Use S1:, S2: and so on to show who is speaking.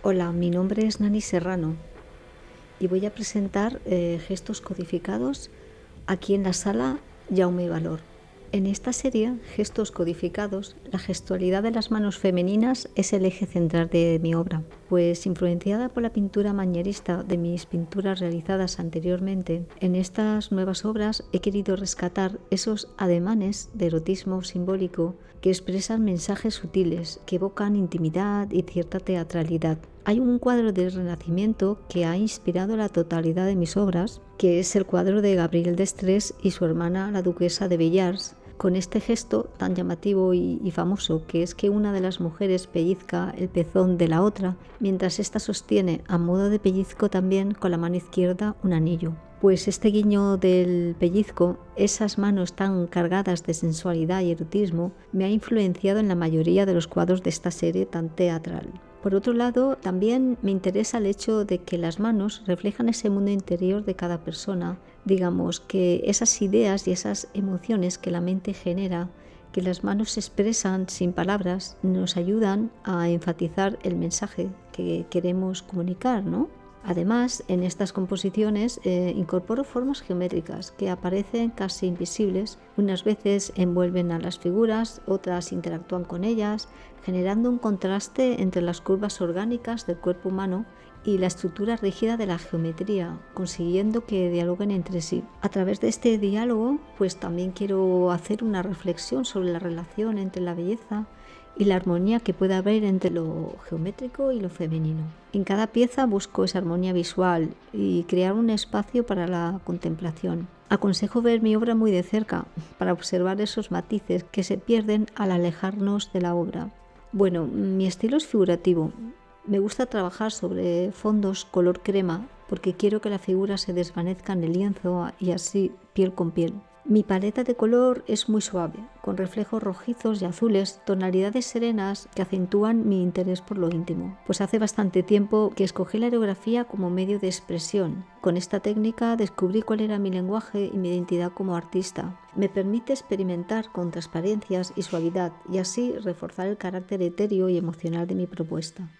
S1: Hola, mi nombre es Nani Serrano y voy a presentar gestos codificados aquí en la sala Jaume Valor. En esta serie, Gestos codificados, la gestualidad de las manos femeninas es el eje central de mi obra, pues influenciada por la pintura manierista de mis pinturas realizadas anteriormente, en estas nuevas obras he querido rescatar esos ademanes de erotismo simbólico que expresan mensajes sutiles, que evocan intimidad y cierta teatralidad. Hay un cuadro del Renacimiento que ha inspirado la totalidad de mis obras, que es el cuadro de Gabriel d'Estrés y su hermana la duquesa de Villars, con este gesto tan llamativo y famoso, que es que una de las mujeres pellizca el pezón de la otra, mientras ésta sostiene a modo de pellizco también con la mano izquierda un anillo. Pues este guiño del pellizco, esas manos tan cargadas de sensualidad y erotismo, me ha influenciado en la mayoría de los cuadros de esta serie tan teatral. Por otro lado, también me interesa el hecho de que las manos reflejan ese mundo interior de cada persona, digamos que esas ideas y esas emociones que la mente genera, que las manos expresan sin palabras, nos ayudan a enfatizar el mensaje que queremos comunicar, ¿no? Además, en estas composiciones incorporo formas geométricas que aparecen casi invisibles. Unas veces envuelven a las figuras, otras interactúan con ellas, generando un contraste entre las curvas orgánicas del cuerpo humano y la estructura rígida de la geometría, consiguiendo que dialoguen entre sí. A través de este diálogo, pues también quiero hacer una reflexión sobre la relación entre la belleza y la armonía que puede haber entre lo geométrico y lo femenino. En cada pieza busco esa armonía visual y crear un espacio para la contemplación. Aconsejo ver mi obra muy de cerca para observar esos matices que se pierden al alejarnos de la obra. Bueno, mi estilo es figurativo. Me gusta trabajar sobre fondos color crema porque quiero que la figura se desvanezca en el lienzo y así piel con piel. Mi paleta de color es muy suave, con reflejos rojizos y azules, tonalidades serenas que acentúan mi interés por lo íntimo. Pues hace bastante tiempo que escogí la aerografía como medio de expresión. Con esta técnica descubrí cuál era mi lenguaje y mi identidad como artista. Me permite experimentar con transparencias y suavidad y así reforzar el carácter etéreo y emocional de mi propuesta.